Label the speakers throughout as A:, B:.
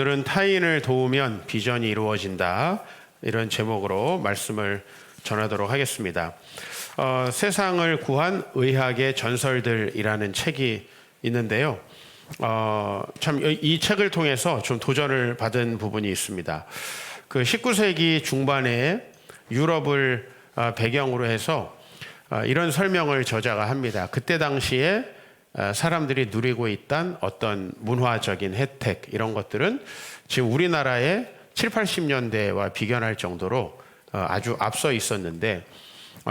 A: 오늘은 타인을 도우면 비전이 이루어진다, 이런 제목으로 말씀을 전하도록 하겠습니다. 세상을 구한 의학의 전설들이라는 책이 있는데요. 참 이 책을 통해서 좀 도전을 받은 부분이 있습니다. 그 19세기 중반에 유럽을 배경으로 해서 이런 설명을 저자가 합니다. 그때 당시에 사람들이 누리고 있던 어떤 문화적인 혜택, 이런 것들은 지금 우리나라의 7, 80년대와 비견할 정도로 아주 앞서 있었는데,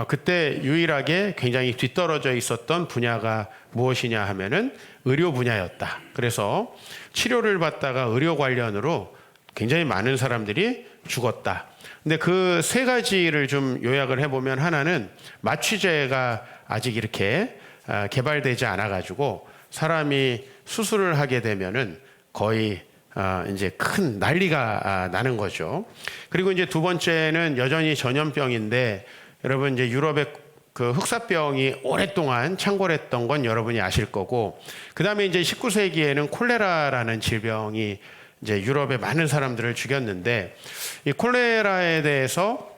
A: 그때 유일하게 굉장히 뒤떨어져 있었던 분야가 무엇이냐 하면은 의료 분야였다. 그래서 치료를 받다가 의료 관련으로 굉장히 많은 사람들이 죽었다. 근데 그 세 가지를 좀 요약을 해보면, 하나는 마취제가 아직 이렇게 개발되지 않아가지고 사람이 수술을 하게 되면은 거의 이제 큰 난리가 나는 거죠. 그리고 이제 두 번째는 여전히 전염병인데, 여러분 이제 유럽의 그 흑사병이 오랫동안 창궐했던 건 여러분이 아실 거고, 그 다음에 이제 19세기에는 콜레라라는 질병이 이제 유럽의 많은 사람들을 죽였는데, 이 콜레라에 대해서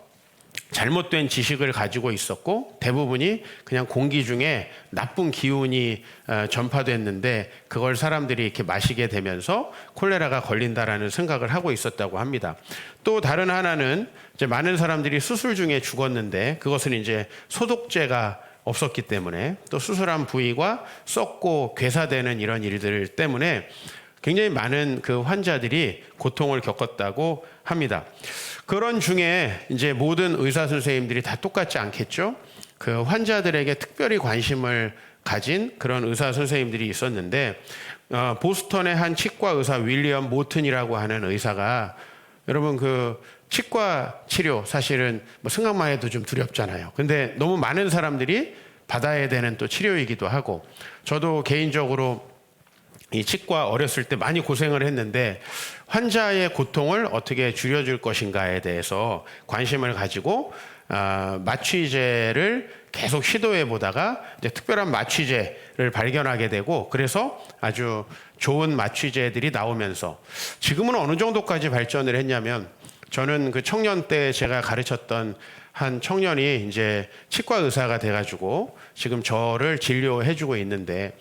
A: 잘못된 지식을 가지고 있었고, 대부분이 그냥 공기 중에 나쁜 기운이 전파됐는데, 그걸 사람들이 이렇게 마시게 되면서 콜레라가 걸린다라는 생각을 하고 있었다고 합니다. 또 다른 하나는 이제 많은 사람들이 수술 중에 죽었는데, 그것은 이제 소독제가 없었기 때문에, 또 수술한 부위가 썩고 괴사되는 이런 일들 때문에 굉장히 많은 그 환자들이 고통을 겪었다고 합니다. 그런 중에 이제 모든 의사 선생님들이 다 똑같지 않겠죠? 그 환자들에게 특별히 관심을 가진 그런 의사 선생님들이 있었는데, 보스턴의 한 치과 의사 윌리엄 모튼이라고 하는 의사가, 여러분 그 치과 치료 사실은 뭐 생각만 해도 좀 두렵잖아요. 근데 너무 많은 사람들이 받아야 되는 또 치료이기도 하고, 저도 개인적으로 이 치과 어렸을 때 많이 고생을 했는데, 환자의 고통을 어떻게 줄여줄 것인가에 대해서 관심을 가지고 마취제를 계속 시도해 보다가 이제 특별한 마취제를 발견하게 되고, 그래서 아주 좋은 마취제들이 나오면서 지금은 어느 정도까지 발전을 했냐면, 저는 그 청년 때 제가 가르쳤던 한 청년이 이제 치과 의사가 돼가지고 지금 저를 진료해주고 있는데,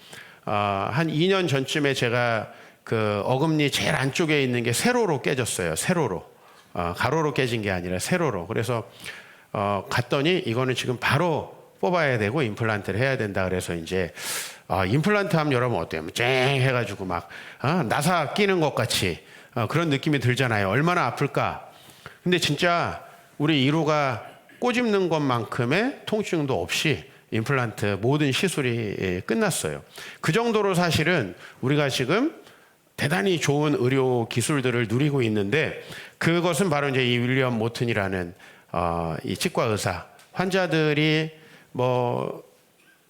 A: 한 2년 전쯤에 제가 그 어금니 제일 안쪽에 있는 게 세로로 깨졌어요. 세로로. 가로로 깨진 게 아니라 세로로. 그래서 갔더니 이거는 지금 바로 뽑아야 되고 임플란트를 해야 된다. 그래서 이제 임플란트 하면 여러분 어때요? 쨍 해가지고 막 나사 끼는 것 같이 그런 느낌이 들잖아요. 얼마나 아플까? 근데 진짜 우리 이루가 꼬집는 것만큼의 통증도 없이 임플란트 모든 시술이 끝났어요. 그 정도로 사실은 우리가 지금 대단히 좋은 의료 기술들을 누리고 있는데, 그것은 바로 이제 이 윌리엄 모튼이라는 이 치과 의사, 환자들이 뭐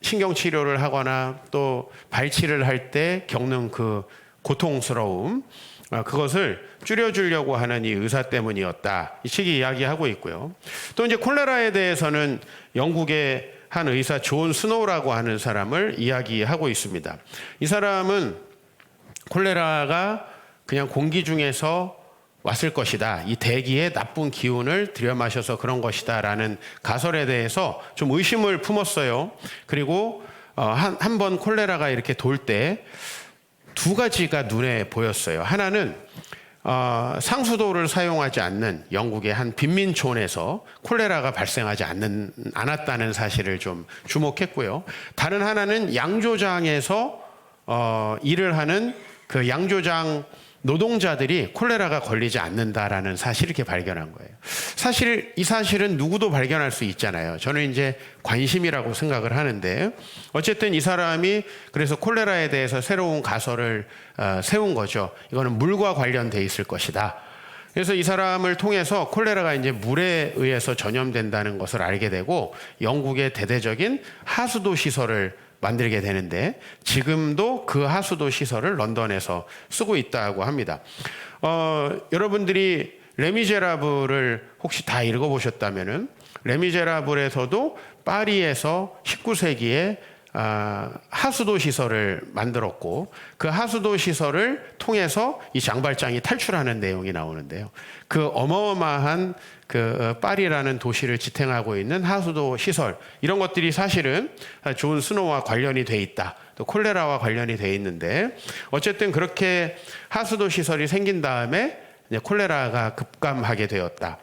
A: 신경 치료를 하거나 또 발치를 할 때 겪는 그 고통스러움, 그것을 줄여주려고 하는 이 의사 때문이었다, 이 책이 이야기하고 있고요. 또 이제 콜레라에 대해서는 영국의 한 의사 존 스노우라고 하는 사람을 이야기하고 있습니다. 이 사람은 콜레라가 그냥 공기 중에서 왔을 것이다, 이 대기에 나쁜 기운을 들여마셔서 그런 것이다 라는 가설에 대해서 좀 의심을 품었어요. 그리고 한 번 콜레라가 이렇게 돌 때 두 가지가 눈에 보였어요. 하나는 상수도를 사용하지 않는 영국의 한 빈민촌에서 콜레라가 발생하지 않았다는 사실을 좀 주목했고요. 다른 하나는 양조장에서 일을 하는 그 양조장 노동자들이 콜레라가 걸리지 않는다라는 사실을 이렇게 발견한 거예요. 사실 이 사실은 누구도 발견할 수 있잖아요. 저는 이제 관심이라고 생각을 하는데, 어쨌든 이 사람이 그래서 콜레라에 대해서 새로운 가설을 세운 거죠. 이거는 물과 관련돼 있을 것이다. 그래서 이 사람을 통해서 콜레라가 이제 물에 의해서 전염된다는 것을 알게 되고, 영국의 대대적인 하수도 시설을 만들게 되는데, 지금도 그 하수도 시설을 런던에서 쓰고 있다고 합니다. 여러분들이 레미제라블을 혹시 다 읽어보셨다면은, 레미제라블에서도 파리에서 19세기에 하수도 시설을 만들었고 그 하수도 시설을 통해서 이 장발장이 탈출하는 내용이 나오는데요. 그 어마어마한 그 파리라는 도시를 지탱하고 있는 하수도 시설, 이런 것들이 사실은 존 스노우와 관련이 돼 있다. 또 콜레라와 관련이 돼 있는데, 어쨌든 그렇게 하수도 시설이 생긴 다음에 콜레라가 급감하게 되었다.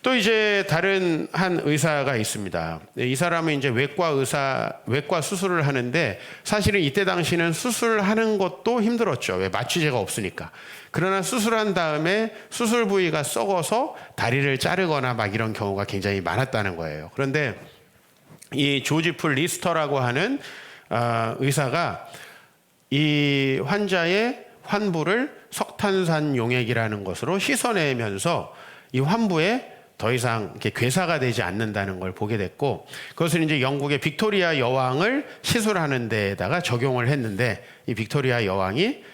A: 또 이제 다른 한 의사가 있습니다. 이 사람은 이제 외과 수술을 하는데, 사실은 이때 당시는 수술하는 것도 힘들었죠. 왜? 마취제가 없으니까. 그러나 수술한 다음에 수술 부위가 썩어서 다리를 자르거나 막 이런 경우가 굉장히 많았다는 거예요. 그런데 이 조지프 리스터라고 하는 의사가 이 환자의 환부를 석탄산 용액이라는 것으로 씻어내면서 이 환부에 더 이상 이렇게 괴사가 되지 않는다는 걸 보게 됐고, 그것을 이제 영국의 빅토리아 여왕을 시술하는 데에다가 적용을 했는데, 이 빅토리아 여왕이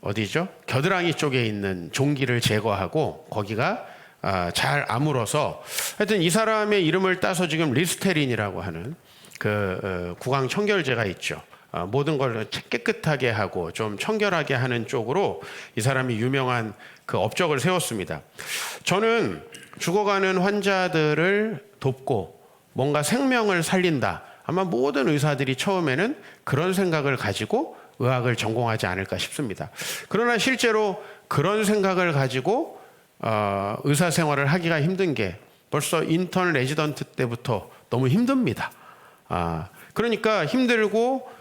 A: 어디죠? 겨드랑이 쪽에 있는 종기를 제거하고 거기가 잘 아물어서, 하여튼 이 사람의 이름을 따서 지금 리스테린이라고 하는 구강 청결제가 있죠. 모든 걸 깨끗하게 하고 좀 청결하게 하는 쪽으로 이 사람이 유명한 그 업적을 세웠습니다. 저는 죽어가는 환자들을 돕고 뭔가 생명을 살린다. 아마 모든 의사들이 처음에는 그런 생각을 가지고 의학을 전공하지 않을까 싶습니다. 그러나 실제로 그런 생각을 가지고 의사 생활을 하기가 힘든 게 벌써 인턴 레지던트 때부터 너무 힘듭니다. 그러니까 힘들고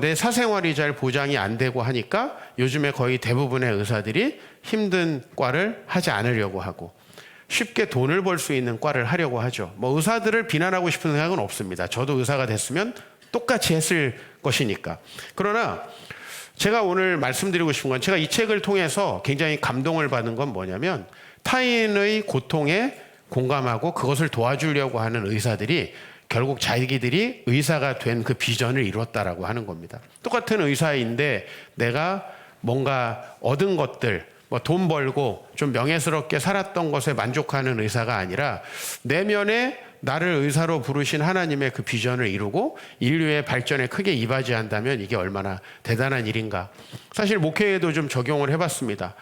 A: 내 사생활이 잘 보장이 안 되고 하니까 요즘에 거의 대부분의 의사들이 힘든 과를 하지 않으려고 하고 쉽게 돈을 벌 수 있는 과를 하려고 하죠. 뭐 의사들을 비난하고 싶은 생각은 없습니다. 저도 의사가 됐으면 똑같이 했을 것이니까. 그러나 제가 오늘 말씀드리고 싶은 건, 제가 이 책을 통해서 굉장히 감동을 받은 건 뭐냐면, 타인의 고통에 공감하고 그것을 도와주려고 하는 의사들이 결국 자기들이 의사가 된 그 비전을 이뤘다라고 하는 겁니다. 똑같은 의사인데 내가 뭔가 얻은 것들, 뭐 돈 벌고 좀 명예스럽게 살았던 것에 만족하는 의사가 아니라 내면에 나를 의사로 부르신 하나님의 그 비전을 이루고 인류의 발전에 크게 이바지한다면 이게 얼마나 대단한 일인가. 사실 목회에도 좀 적용을 해봤습니다.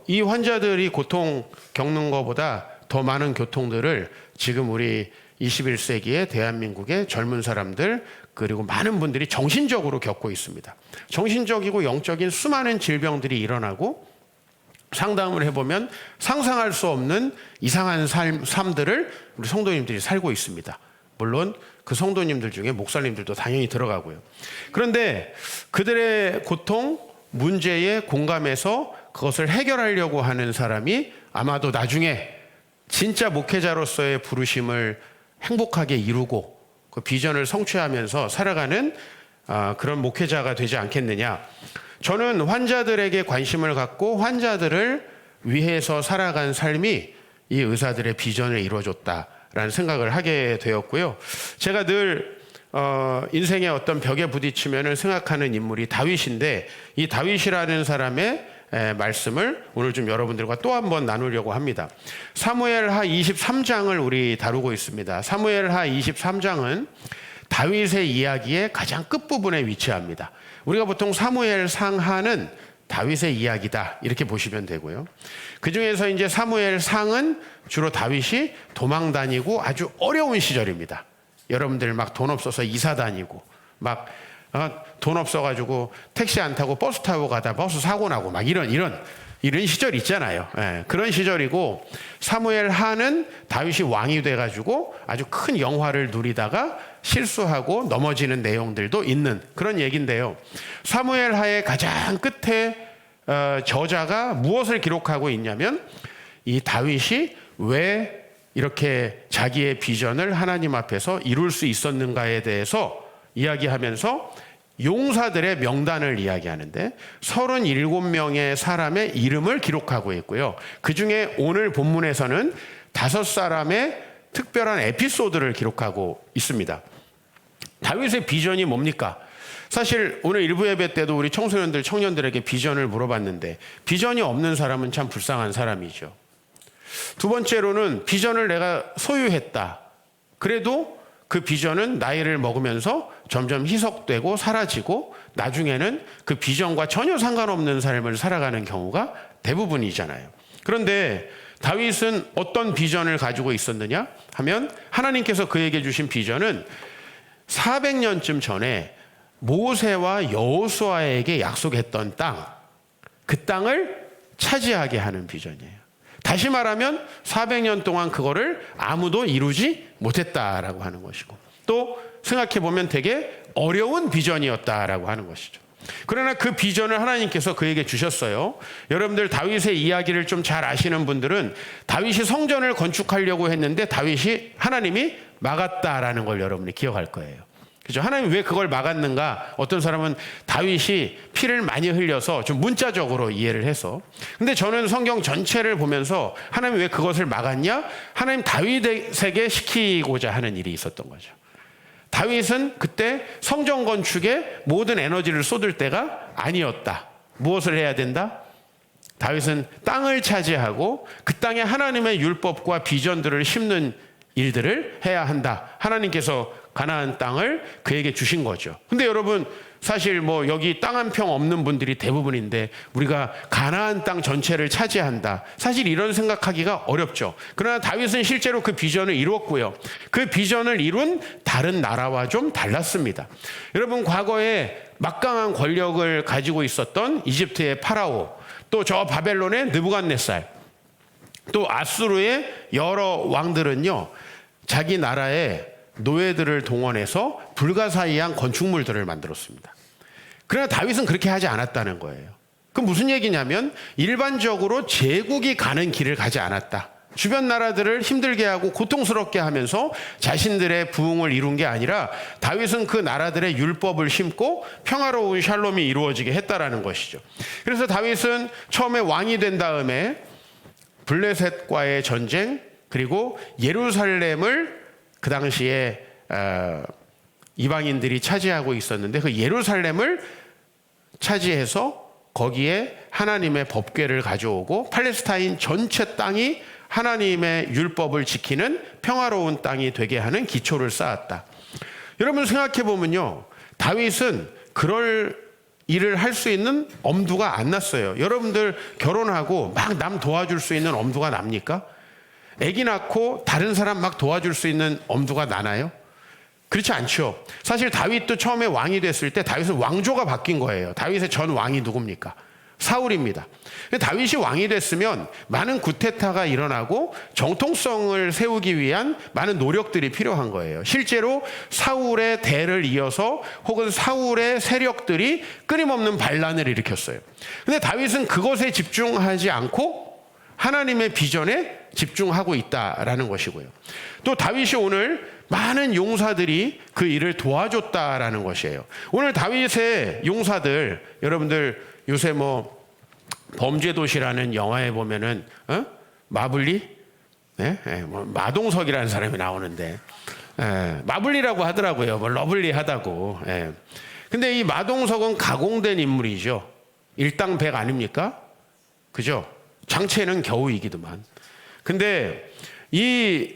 A: 이 환자들이 고통 겪는 것보다 더 많은 고통들을 지금 우리 21세기의 대한민국의 젊은 사람들, 그리고 많은 분들이 정신적으로 겪고 있습니다. 정신적이고 영적인 수많은 질병들이 일어나고, 상담을 해보면 상상할 수 없는 이상한 삶들을 우리 성도님들이 살고 있습니다. 물론 그 성도님들 중에 목사님들도 당연히 들어가고요. 그런데 그들의 고통, 문제에 공감해서 그것을 해결하려고 하는 사람이 아마도 나중에 진짜 목회자로서의 부르심을 행복하게 이루고 그 비전을 성취하면서 살아가는 그런 목회자가 되지 않겠느냐. 저는 환자들에게 관심을 갖고 환자들을 위해서 살아간 삶이 이 의사들의 비전을 이루어줬다라는 생각을 하게 되었고요. 제가 늘 인생의 어떤 벽에 부딪히면 생각하는 인물이 다윗인데, 이 다윗이라는 사람의 말씀을 오늘 좀 여러분들과 또 한 번 나누려고 합니다. 사무엘하 23장을 우리 다루고 있습니다. 사무엘하 23장은 다윗의 이야기의 가장 끝부분에 위치합니다. 우리가 보통 사무엘 상하는 다윗의 이야기다 이렇게 보시면 되고요. 그 중에서 이제 사무엘 상은 주로 다윗이 도망 다니고 아주 어려운 시절입니다. 여러분들 막 돈 없어서 이사 다니고 막 돈 없어가지고 택시 안 타고 버스 타고 가다 버스 사고 나고 막 이런 시절 있잖아요. 그런 시절이고, 사무엘 하는 다윗이 왕이 돼가지고 아주 큰 영화를 누리다가 실수하고 넘어지는 내용들도 있는 그런 얘기인데요. 사무엘 하의 가장 끝에 저자가 무엇을 기록하고 있냐면, 이 다윗이 왜 이렇게 자기의 비전을 하나님 앞에서 이룰 수 있었는가에 대해서 이야기하면서 용사들의 명단을 이야기하는데 37명의 사람의 이름을 기록하고 있고요. 그 중에 오늘 본문에서는 5사람의 특별한 에피소드를 기록하고 있습니다. 다윗의 비전이 뭡니까? 사실 오늘 일부 예배 때도 우리 청소년들, 청년들에게 비전을 물어봤는데, 비전이 없는 사람은 참 불쌍한 사람이죠. 두 번째로는 비전을 내가 소유했다. 그래도 그 비전은 나이를 먹으면서 점점 희석되고 사라지고 나중에는 그 비전과 전혀 상관없는 삶을 살아가는 경우가 대부분이잖아요. 그런데 다윗은 어떤 비전을 가지고 있었느냐 하면 하나님께서 그에게 주신 비전은 400년쯤 전에 모세와 여호수아에게 약속했던 땅, 그 땅을 차지하게 하는 비전이에요. 다시 말하면 400년 동안 그거를 아무도 이루지 못했다라고 하는 것이고, 또 생각해 보면 되게 어려운 비전이었다라고 하는 것이죠. 그러나 그 비전을 하나님께서 그에게 주셨어요. 여러분들 다윗의 이야기를 좀 잘 아시는 분들은 다윗이 성전을 건축하려고 했는데 하나님이 막았다라는 걸 여러분이 기억할 거예요. 그죠? 하나님이 왜 그걸 막았는가? 어떤 사람은 다윗이 피를 많이 흘려서 좀 문자적으로 이해를 해서. 근데 저는 성경 전체를 보면서 하나님이 왜 그것을 막았냐? 하나님 다윗에게 시키고자 하는 일이 있었던 거죠. 다윗은 그때 성전 건축에 모든 에너지를 쏟을 때가 아니었다. 무엇을 해야 된다? 다윗은 땅을 차지하고 그 땅에 하나님의 율법과 비전들을 심는 일들을 해야 한다. 하나님께서 가나안 땅을 그에게 주신 거죠. 근데 여러분 사실 뭐 여기 땅 한 평 없는 분들이 대부분인데 우리가 가나안 땅 전체를 차지한다. 사실 이런 생각하기가 어렵죠. 그러나 다윗은 실제로 그 비전을 이루었고요. 그 비전을 이룬 다른 나라와 좀 달랐습니다. 여러분 과거에 막강한 권력을 가지고 있었던 이집트의 파라오, 또 저 바벨론의 느부갓네살, 또 아수르의 여러 왕들은요, 자기 나라에 노예들을 동원해서 불가사의한 건축물들을 만들었습니다. 그러나 다윗은 그렇게 하지 않았다는 거예요. 그럼 무슨 얘기냐면 일반적으로 제국이 가는 길을 가지 않았다. 주변 나라들을 힘들게 하고 고통스럽게 하면서 자신들의 부흥을 이룬 게 아니라 다윗은 그 나라들의 율법을 심고 평화로운 샬롬이 이루어지게 했다라는 것이죠. 그래서 다윗은 처음에 왕이 된 다음에 블레셋과의 전쟁, 그리고 예루살렘을 그 당시에 이방인들이 차지하고 있었는데 그 예루살렘을 차지해서 거기에 하나님의 법궤를 가져오고 팔레스타인 전체 땅이 하나님의 율법을 지키는 평화로운 땅이 되게 하는 기초를 쌓았다. 여러분 생각해 보면요, 다윗은 그럴 일을 할 수 있는 엄두가 안 났어요. 여러분들 결혼하고 막 남 도와줄 수 있는 엄두가 납니까? 아기 낳고 다른 사람 막 도와줄 수 있는 엄두가 나나요? 그렇지 않죠. 사실 다윗도 처음에 왕이 됐을 때 다윗은 왕조가 바뀐 거예요. 다윗의 전 왕이 누굽니까? 사울입니다. 다윗이 왕이 됐으면 많은 구테타가 일어나고 정통성을 세우기 위한 많은 노력들이 필요한 거예요. 실제로 사울의 대를 이어서 혹은 사울의 세력들이 끊임없는 반란을 일으켰어요. 근데 다윗은 그것에 집중하지 않고 하나님의 비전에 집중하고 있다라는 것이고요. 또 다윗이 오늘 많은 용사들이 그 일을 도와줬다라는 것이에요. 오늘 다윗의 용사들, 여러분들 요새 뭐 범죄도시라는 영화에 보면은 마블리, 뭐 마동석이라는 사람이 나오는데 마블리라고 하더라고요. 뭐 러블리하다고. 근데 이 마동석은 가공된 인물이죠. 일당백 아닙니까? 그죠? 장체는 겨우 이기더만. 근데 이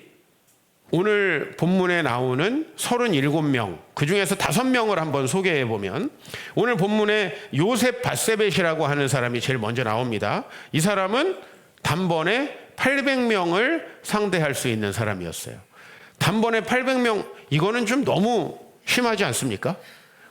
A: 오늘 본문에 나오는 37명, 그 중에서 5명을 한번 소개해 보면 오늘 본문에 요셉 바세벳이라고 하는 사람이 제일 먼저 나옵니다. 이 사람은 단번에 800명을 상대할 수 있는 사람이었어요. 단번에 800명, 이거는 좀 너무 심하지 않습니까?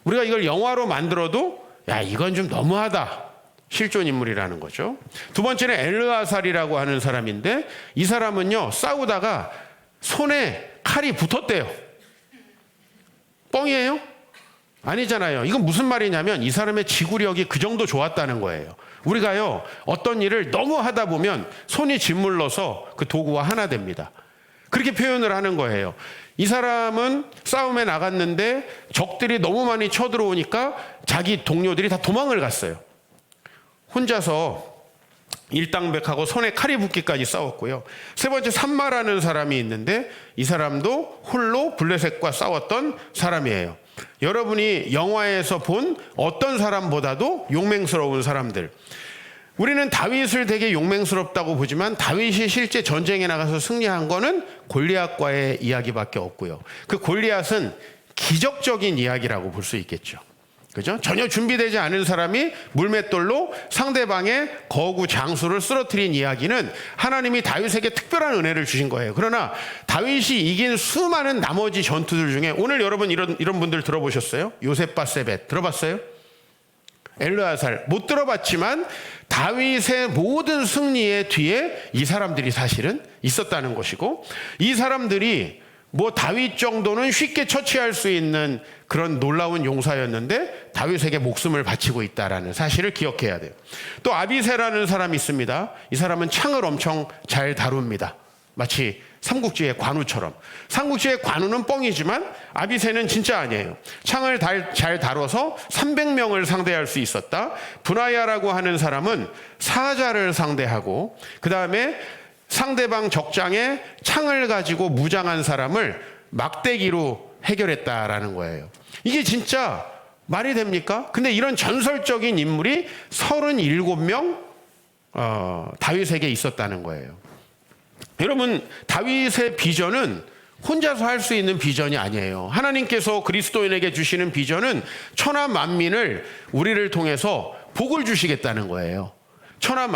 A: 우리가 이걸 영화로 만들어도 야, 이건 좀 너무하다. 실존 인물이라는 거죠. 두 번째는 엘르아살이라고 하는 사람인데 이 사람은요, 싸우다가 손에 칼이 붙었대요. 뻥이에요? 아니잖아요. 이건 무슨 말이냐면 이 사람의 지구력이 그 정도 좋았다는 거예요. 우리가요, 어떤 일을 너무 하다 보면 손이 짓물러서 그 도구와 하나 됩니다. 그렇게 표현을 하는 거예요. 이 사람은 싸움에 나갔는데 적들이 너무 많이 쳐들어오니까 자기 동료들이 다 도망을 갔어요. 혼자서 일당백하고 손에 칼이 붙기까지 싸웠고요. 세 번째 삼마라는 사람이 있는데 이 사람도 홀로 블레셋과 싸웠던 사람이에요. 여러분이 영화에서 본 어떤 사람보다도 용맹스러운 사람들. 우리는 다윗을 되게 용맹스럽다고 보지만 다윗이 실제 전쟁에 나가서 승리한 거는 골리앗과의 이야기밖에 없고요. 그 골리앗은 기적적인 이야기라고 볼 수 있겠죠. 그죠? 전혀 준비되지 않은 사람이 물맷돌로 상대방의 거구 장수를 쓰러뜨린 이야기는 하나님이 다윗에게 특별한 은혜를 주신 거예요. 그러나 다윗이 이긴 수많은 나머지 전투들 중에 오늘 여러분 이런 분들 들어보셨어요? 요셉바세벳 들어봤어요? 엘르아살 못 들어봤지만 다윗의 모든 승리의 뒤에 이 사람들이 사실은 있었다는 것이고, 이 사람들이 뭐 다윗 정도는 쉽게 처치할 수 있는 그런 놀라운 용사였는데 다윗에게 목숨을 바치고 있다라는 사실을 기억해야 돼요. 또 아비새라는 사람이 있습니다. 이 사람은 창을 엄청 잘 다룹니다. 마치 삼국지의 관우처럼. 삼국지의 관우는 뻥이지만 아비새는 진짜 아니에요. 창을 잘 다뤄서 300명을 상대할 수 있었다. 분하야라고 하는 사람은 사자를 상대하고, 그 다음에 상대방 적장에 창을 가지고 무장한 사람을 막대기로 해결했다라는 거예요. 이게 진짜 말이 됩니까? 근데 이런 전설적인 인물이 37명 다윗에게 있었다는 거예요. 여러분, 다윗의 비전은 혼자서 할 수 있는 비전이 아니에요. 하나님께서 그리스도인에게 주시는 비전은 천하 만민을 우리를 통해서 복을 주시겠다는 거예요. 천하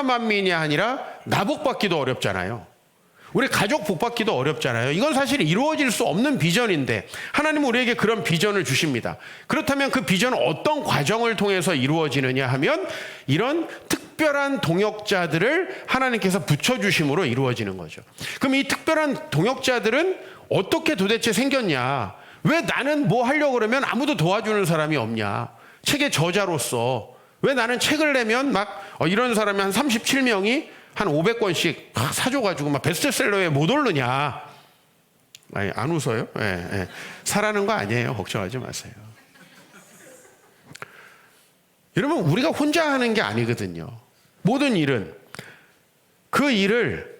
A: 만민이 아니라 나 복받기도 어렵잖아요. 우리 가족 복받기도 어렵잖아요. 이건 사실 이루어질 수 없는 비전인데 하나님은 우리에게 그런 비전을 주십니다. 그렇다면 그 비전은 어떤 과정을 통해서 이루어지느냐 하면 이런 특별한 동역자들을 하나님께서 붙여주심으로 이루어지는 거죠. 그럼 이 특별한 동역자들은 어떻게 도대체 생겼냐? 왜 나는 뭐 하려고 그러면 아무도 도와주는 사람이 없냐? 책의 저자로서 왜 나는 책을 내면 막 이런 사람이 한 37명이 한 500권씩 사줘가지고 막 베스트셀러에 못 오르냐? 아니, 안 웃어요? 예. 사라는 거 아니에요. 걱정하지 마세요. 여러분, 우리가 혼자 하는 게 아니거든요. 모든 일은 그 일을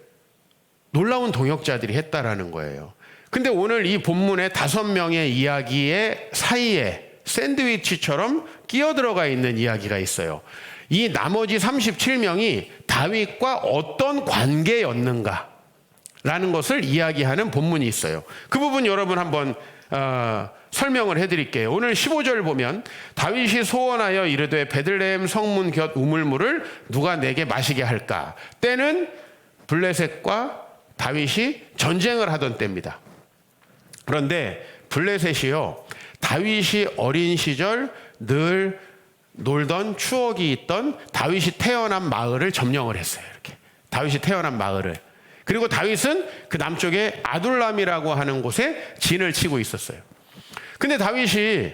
A: 놀라운 동역자들이 했다라는 거예요. 근데 오늘 이 본문의 5명의 이야기의 사이에 샌드위치처럼 끼어들어가 있는 이야기가 있어요. 이 나머지 37명이 다윗과 어떤 관계였는가 라는 것을 이야기하는 본문이 있어요. 그 부분 여러분 한번 설명을 해드릴게요. 오늘 15절 보면 다윗이 소원하여 이르되 베들레헴 성문 곁 우물물을 누가 내게 마시게 할까? 때는 블레셋과 다윗이 전쟁을 하던 때입니다. 그런데 블레셋이요, 다윗이 어린 시절 늘 놀던 추억이 있던 다윗이 태어난 마을을 점령을 했어요. 이렇게 다윗이 태어난 마을을. 그리고 다윗은 그 남쪽에 아둘람이라고 하는 곳에 진을 치고 있었어요. 근데 다윗이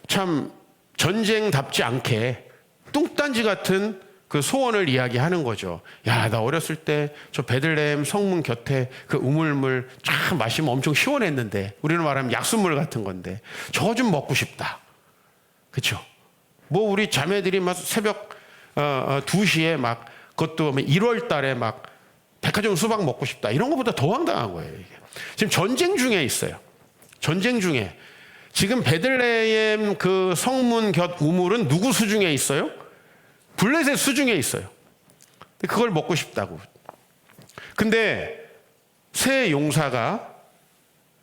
A: 참 전쟁답지 않게 뚱딴지 같은 그 소원을 이야기하는 거죠. 야, 나 어렸을 때 저 베들레헴 성문 곁에 그 우물물 쫙 마시면 엄청 시원했는데, 우리는 말하면 약수물 같은 건데 저거 좀 먹고 싶다. 그렇죠? 뭐 우리 자매들이 막 새벽 2시에 막 그것도 1월 달에 막 백화점 수박 먹고 싶다. 이런 것보다 더 황당한 거예요. 이게. 지금 전쟁 중에 있어요. 전쟁 중에. 지금 베들레헴 그 성문 곁 우물은 누구 수중에 있어요? 블레셋 수중에 있어요. 그걸 먹고 싶다고. 근데 세 용사가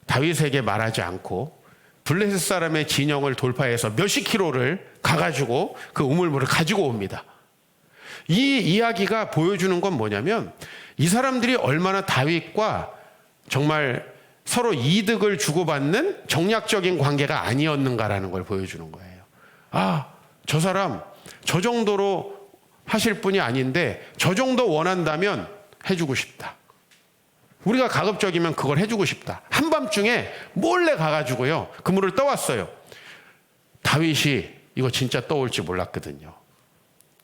A: 다윗에게 말하지 않고 블레셋 사람의 진영을 돌파해서 몇십 킬로를 가가지고 그 우물물을 가지고 옵니다. 이 이야기가 보여주는 건 뭐냐면 이 사람들이 얼마나 다윗과 정말 서로 이득을 주고받는 정략적인 관계가 아니었는가라는 걸 보여주는 거예요. 아, 저 사람 저 정도로 하실 분이 아닌데 저 정도 원한다면 해주고 싶다. 우리가 가급적이면 그걸 해주고 싶다. 한밤중에 몰래 가가지고요, 그물을 떠왔어요. 다윗이 이거 진짜 떠올지 몰랐거든요.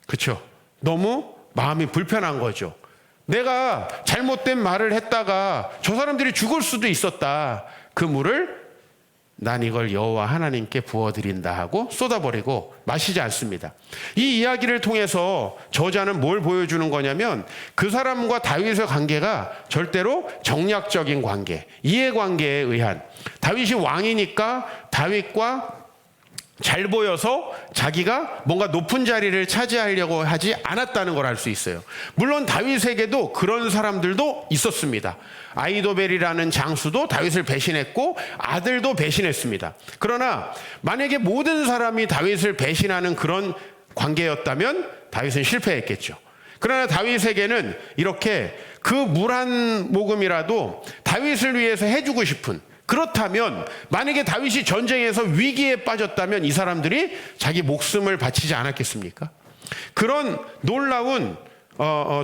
A: 그렇죠? 너무 마음이 불편한 거죠. 내가 잘못된 말을 했다가 저 사람들이 죽을 수도 있었다. 그 물을 난 이걸 여호와 하나님께 부어드린다 하고 쏟아버리고 마시지 않습니다. 이 이야기를 통해서 저자는 뭘 보여주는 거냐면 그 사람과 다윗의 관계가 절대로 정략적인 관계, 이해관계에 의한, 다윗이 왕이니까 다윗과 잘 보여서 자기가 뭔가 높은 자리를 차지하려고 하지 않았다는 걸 알 수 있어요. 물론 다윗에게도 그런 사람들도 있었습니다. 아이도벨이라는 장수도 다윗을 배신했고 아들도 배신했습니다. 그러나 만약에 모든 사람이 다윗을 배신하는 그런 관계였다면 다윗은 실패했겠죠. 그러나 다윗에게는 이렇게 그 물 한 모금이라도 다윗을 위해서 해주고 싶은, 그렇다면 만약에 다윗이 전쟁에서 위기에 빠졌다면 이 사람들이 자기 목숨을 바치지 않았겠습니까? 그런 놀라운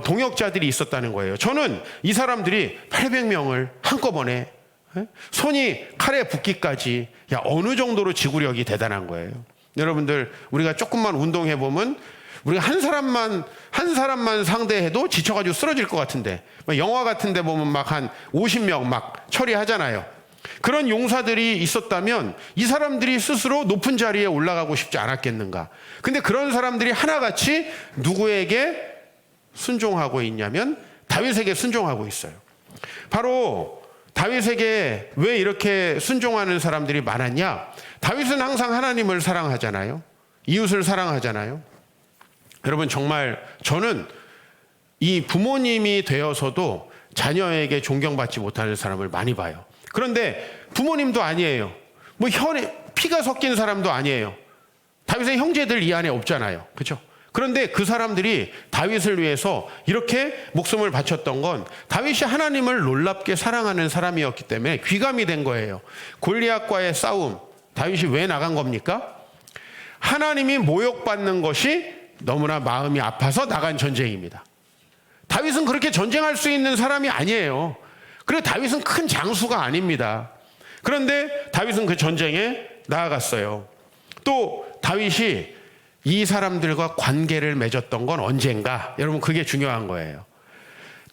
A: 동역자들이 있었다는 거예요. 저는 이 사람들이 800명을 한꺼번에 손이 칼에 붙기까지 어느 정도로 지구력이 대단한 거예요. 여러분들, 우리가 조금만 운동해 보면 우리가 한 사람만 상대해도 지쳐가지고 쓰러질 것 같은데, 영화 같은 데 보면 막 한 50명 막 처리하잖아요. 그런 용사들이 있었다면 이 사람들이 스스로 높은 자리에 올라가고 싶지 않았겠는가. 근데 그런 사람들이 하나같이 누구에게 순종하고 있냐면 다윗에게 순종하고 있어요. 바로 다윗에게 왜 이렇게 순종하는 사람들이 많았냐? 다윗은 항상 하나님을 사랑하잖아요. 이웃을 사랑하잖아요. 여러분, 정말 저는 이 부모님이 되어서도 자녀에게 존경받지 못하는 사람을 많이 봐요. 그런데 부모님도 아니에요. 뭐 혈에 피가 섞인 사람도 아니에요. 다윗의 형제들 이 안에 없잖아요. 그렇죠? 그런데 그 사람들이 다윗을 위해서 이렇게 목숨을 바쳤던 건 다윗이 하나님을 놀랍게 사랑하는 사람이었기 때문에 귀감이 된 거예요. 골리앗과의 싸움, 다윗이 왜 나간 겁니까? 하나님이 모욕받는 것이 너무나 마음이 아파서 나간 전쟁입니다. 다윗은 그렇게 전쟁할 수 있는 사람이 아니에요. 그리고 다윗은 큰 장수가 아닙니다. 그런데 다윗은 그 전쟁에 나아갔어요. 또 다윗이 이 사람들과 관계를 맺었던 건 언젠가? 여러분, 그게 중요한 거예요.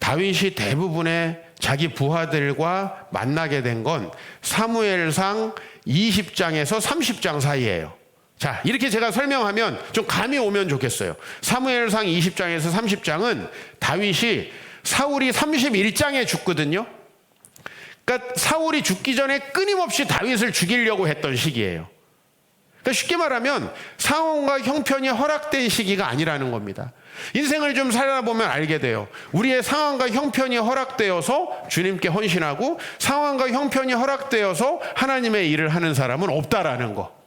A: 다윗이 대부분의 자기 부하들과 만나게 된 건 사무엘상 20장에서 30장 사이예요. 자, 이렇게 제가 설명하면 좀 감이 오면 좋겠어요. 사무엘상 20장에서 30장은 다윗이 사울이 31장에 죽거든요. 그러니까 사울이 죽기 전에 끊임없이 다윗을 죽이려고 했던 시기예요. 그러니까 쉽게 말하면 상황과 형편이 허락된 시기가 아니라는 겁니다. 인생을 좀 살아보면 알게 돼요. 우리의 상황과 형편이 허락되어서 주님께 헌신하고 상황과 형편이 허락되어서 하나님의 일을 하는 사람은 없다라는 거.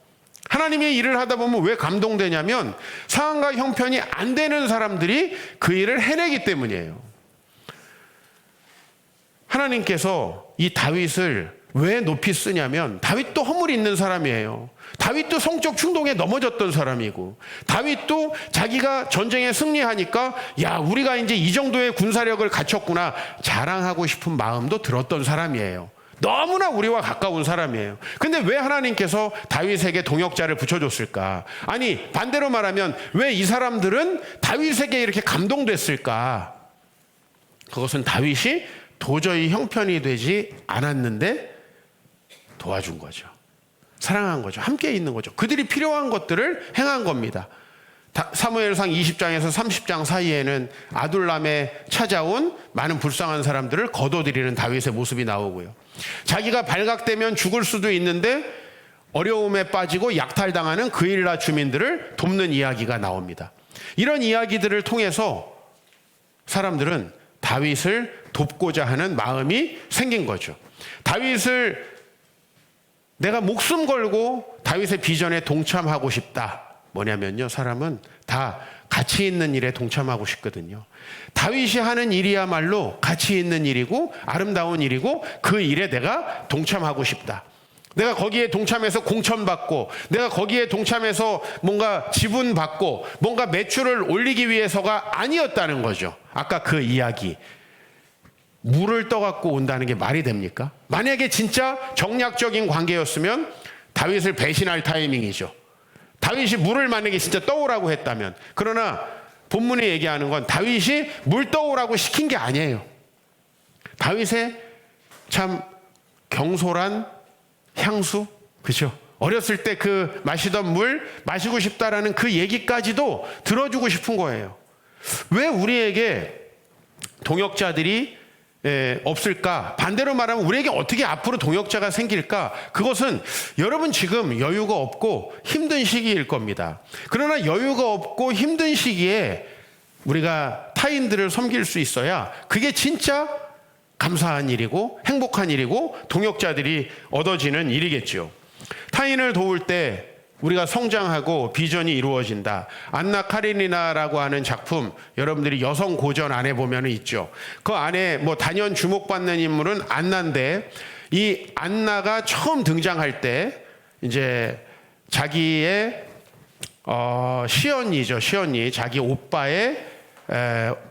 A: 하나님의 일을 하다 보면 왜 감동되냐면 상황과 형편이 안 되는 사람들이 그 일을 해내기 때문이에요. 하나님께서 이 다윗을 왜 높이 쓰냐면 다윗도 허물이 있는 사람이에요. 다윗도 성적 충동에 넘어졌던 사람이고, 다윗도 자기가 전쟁에 승리하니까 야, 우리가 이제 이 정도의 군사력을 갖췄구나 자랑하고 싶은 마음도 들었던 사람이에요. 너무나 우리와 가까운 사람이에요. 근데 왜 하나님께서 다윗에게 동역자를 붙여줬을까? 아니, 반대로 말하면 왜 이 사람들은 다윗에게 이렇게 감동됐을까? 그것은 다윗이 도저히 형편이 되지 않았는데 도와준 거죠. 사랑한 거죠. 함께 있는 거죠. 그들이 필요한 것들을 행한 겁니다. 사무엘상 20장에서 30장 사이에는 아둘람에 찾아온 많은 불쌍한 사람들을 거둬들이는 다윗의 모습이 나오고요. 자기가 발각되면 죽을 수도 있는데 어려움에 빠지고 약탈당하는 그일라 주민들을 돕는 이야기가 나옵니다. 이런 이야기들을 통해서 사람들은 다윗을 돕고자 하는 마음이 생긴 거죠. 다윗을 내가 목숨 걸고 다윗의 비전에 동참하고 싶다. 뭐냐면요, 사람은 다 가치 있는 일에 동참하고 싶거든요. 다윗이 하는 일이야말로 가치 있는 일이고 아름다운 일이고 그 일에 내가 동참하고 싶다. 내가 거기에 동참해서 공천받고 내가 거기에 동참해서 뭔가 지분받고 뭔가 매출을 올리기 위해서가 아니었다는 거죠. 아까 그 이야기. 물을 떠갖고 온다는 게 말이 됩니까? 만약에 진짜 정략적인 관계였으면 다윗을 배신할 타이밍이죠. 다윗이 물을 만약에 진짜 떠오라고 했다면. 그러나 본문이 얘기하는 건 다윗이 물 떠오라고 시킨 게 아니에요. 다윗의 참 경솔한 향수, 그죠? 어렸을 때 그 마시던 물 마시고 싶다라는 그 얘기까지도 들어주고 싶은 거예요. 왜 우리에게 동역자들이 없을까? 반대로 말하면 우리에게 어떻게 앞으로 동역자가 생길까? 그것은 여러분 지금 여유가 없고 힘든 시기일 겁니다. 그러나 여유가 없고 힘든 시기에 우리가 타인들을 섬길 수 있어야 그게 진짜 감사한 일이고 행복한 일이고 동역자들이 얻어지는 일이겠죠. 타인을 도울 때 우리가 성장하고 비전이 이루어진다. 안나 카레니나라고 하는 작품, 여러분들이 여성 고전 안에 보면 있죠. 그 안에 뭐 단연 주목받는 인물은 안나인데, 이 안나가 처음 등장할 때 이제 자기의 시언니죠. 시언니, 자기 오빠의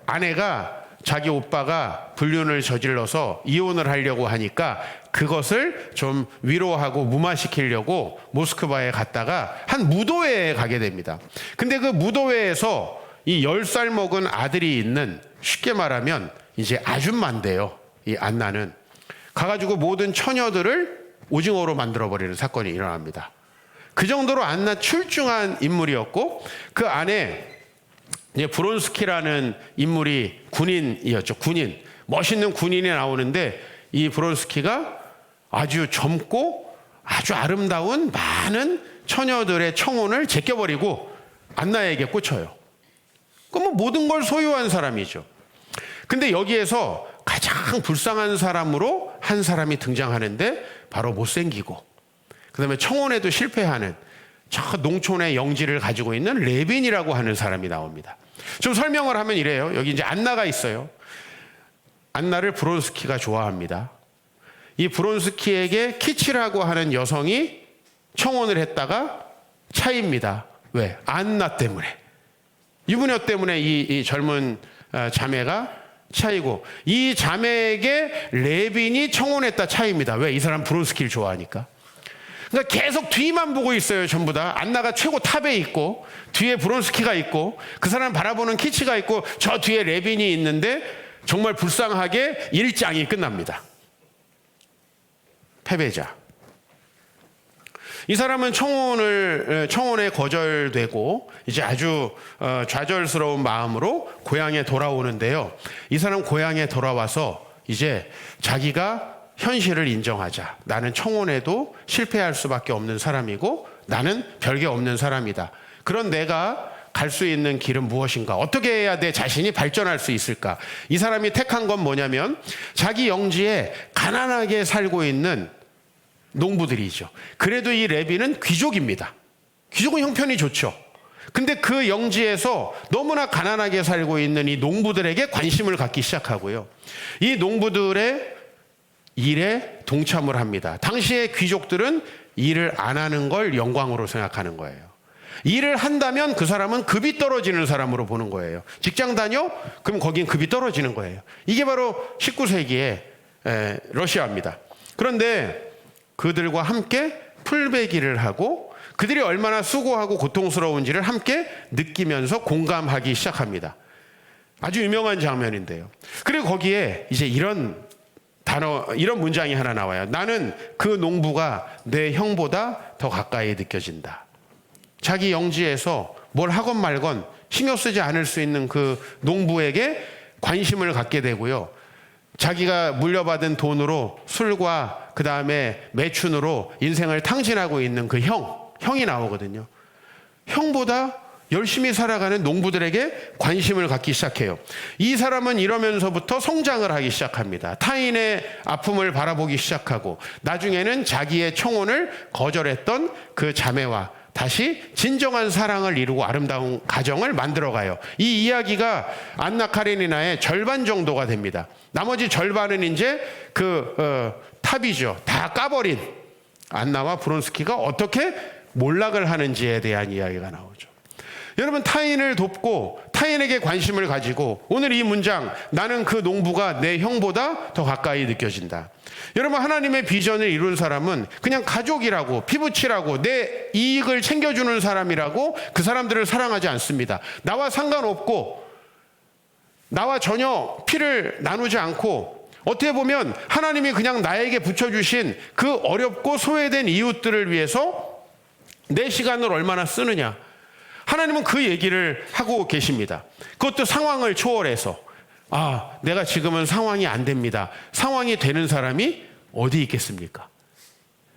A: 아내가 자기 오빠가 불륜을 저질러서 이혼을 하려고 하니까 그것을 좀 위로하고 무마시키려고 모스크바에 갔다가 한 무도회에 가게 됩니다. 근데 그 무도회에서 이 10살 먹은 아들이 있는, 쉽게 말하면 이제 아줌마인데요. 이 안나는 가가지고 모든 처녀들을 오징어로 만들어버리는 사건이 일어납니다. 그 정도로 안나 출중한 인물이었고, 그 안에 이제 브론스키라는 인물이 군인이었죠. 군인, 멋있는 군인이 나오는데, 이 브론스키가 아주 젊고 아주 아름다운 많은 처녀들의 청혼을 제껴버리고 안나에게 꽂혀요. 그럼 모든 걸 소유한 사람이죠. 근데 여기에서 가장 불쌍한 사람으로 한 사람이 등장하는데, 바로 못생기고 그다음에 청혼에도 실패하는 저 농촌의 영지를 가지고 있는 레빈이라고 하는 사람이 나옵니다. 좀 설명을 하면 이래요. 여기 이제 안나가 있어요. 안나를 브론스키가 좋아합니다. 이 브론스키에게 키치라고 하는 여성이 청혼을 했다가 차입니다. 왜? 안나 때문에. 유부녀 때문에 이 젊은 자매가 차이고, 이 자매에게 레빈이 청혼했다 차입니다. 왜? 이 사람 브론스키를 좋아하니까. 그러니까 계속 뒤만 보고 있어요. 전부 다. 안나가 최고 탑에 있고, 뒤에 브론스키가 있고, 그 사람 바라보는 키치가 있고, 저 뒤에 레빈이 있는데, 정말 불쌍하게 일장이 끝납니다. 패배자. 이 사람은 청혼에 거절되고 이제 아주 좌절스러운 마음으로 고향에 돌아오는데요. 이 사람 고향에 돌아와서 이제 자기가 현실을 인정하자. 나는 청혼에도 실패할 수밖에 없는 사람이고 나는 별게 없는 사람이다. 그런 내가 갈 수 있는 길은 무엇인가? 어떻게 해야 내 자신이 발전할 수 있을까? 이 사람이 택한 건 뭐냐면 자기 영지에 가난하게 살고 있는 농부들이죠. 그래도 이 레비는 귀족입니다. 귀족은 형편이 좋죠. 근데 그 영지에서 너무나 가난하게 살고 있는 이 농부들에게 관심을 갖기 시작하고요. 이 농부들의 일에 동참을 합니다. 당시의 귀족들은 일을 안 하는 걸 영광으로 생각하는 거예요. 일을 한다면 그 사람은 급이 떨어지는 사람으로 보는 거예요. 직장 다녀? 그럼 거긴 급이 떨어지는 거예요. 이게 바로 19세기의 러시아입니다. 그런데 그들과 함께 풀베기를 하고 그들이 얼마나 수고하고 고통스러운지를 함께 느끼면서 공감하기 시작합니다. 아주 유명한 장면인데요. 그리고 거기에 이제 이런 문장이 하나 나와요. 나는 그 농부가 내 형보다 더 가까이 느껴진다. 자기 영지에서 뭘 하건 말건 신경 쓰지 않을 수 있는 그 농부에게 관심을 갖게 되고요. 자기가 물려받은 돈으로 술과 그 다음에 매춘으로 인생을 탕진하고 있는 그 형이 나오거든요. 형보다 열심히 살아가는 농부들에게 관심을 갖기 시작해요. 이 사람은 이러면서부터 성장을 하기 시작합니다. 타인의 아픔을 바라보기 시작하고 나중에는 자기의 청혼을 거절했던 그 자매와 다시 진정한 사랑을 이루고 아름다운 가정을 만들어가요. 이 이야기가 안나 카레니나의 절반 정도가 됩니다. 나머지 절반은 이제 탑이죠. 다 까버린 안나와 브론스키가 어떻게 몰락을 하는지에 대한 이야기가 나오죠. 여러분, 타인을 돕고 타인에게 관심을 가지고 오늘 이 문장, 나는 그 농부가 내 형보다 더 가까이 느껴진다. 여러분, 하나님의 비전을 이룬 사람은 그냥 가족이라고, 피부치라고, 내 이익을 챙겨주는 사람이라고 그 사람들을 사랑하지 않습니다. 나와 상관없고 나와 전혀 피를 나누지 않고 어떻게 보면 하나님이 그냥 나에게 붙여주신 그 어렵고 소외된 이웃들을 위해서 내 시간을 얼마나 쓰느냐. 하나님은 그 얘기를 하고 계십니다. 그것도 상황을 초월해서 아, 내가 지금은 상황이 안 됩니다. 상황이 되는 사람이 어디 있겠습니까?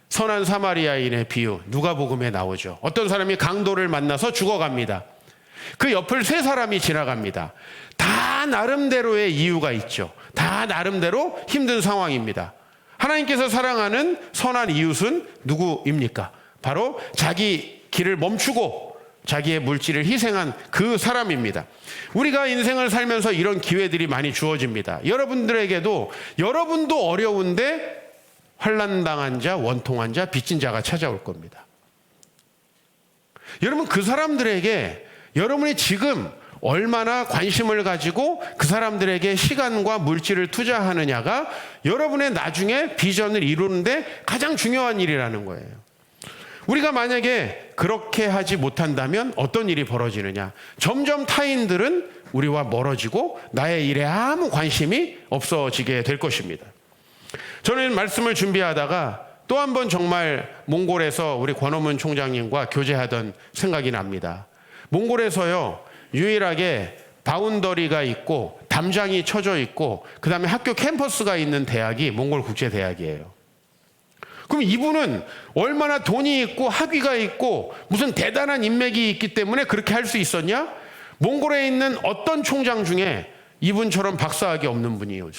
A: 선한 사마리아인의 비유, 누가복음에 나오죠. 어떤 사람이 강도를 만나서 죽어갑니다. 그 옆을 세 사람이 지나갑니다. 다 나름대로의 이유가 있죠. 다 나름대로 힘든 상황입니다. 하나님께서 사랑하는 선한 이웃은 누구입니까? 바로 자기 길을 멈추고 자기의 물질을 희생한 그 사람입니다. 우리가 인생을 살면서 이런 기회들이 많이 주어집니다. 여러분들에게도 여러분도 어려운데 환난당한 자, 원통한 자, 빚진 자가 찾아올 겁니다. 여러분, 그 사람들에게 여러분이 지금 얼마나 관심을 가지고 그 사람들에게 시간과 물질을 투자하느냐가 여러분의 나중에 비전을 이루는데 가장 중요한 일이라는 거예요. 우리가 만약에 그렇게 하지 못한다면 어떤 일이 벌어지느냐? 점점 타인들은 우리와 멀어지고 나의 일에 아무 관심이 없어지게 될 것입니다. 저는 말씀을 준비하다가 또 한 번 정말 몽골에서 우리 권호문 총장님과 교제하던 생각이 납니다. 몽골에서요, 유일하게 바운더리가 있고 담장이 쳐져 있고 그 다음에 학교 캠퍼스가 있는 대학이 몽골국제대학이에요. 그럼 이분은 얼마나 돈이 있고 학위가 있고 무슨 대단한 인맥이 있기 때문에 그렇게 할 수 있었냐? 몽골에 있는 어떤 총장 중에 이분처럼 박사학위 없는 분이 있어요.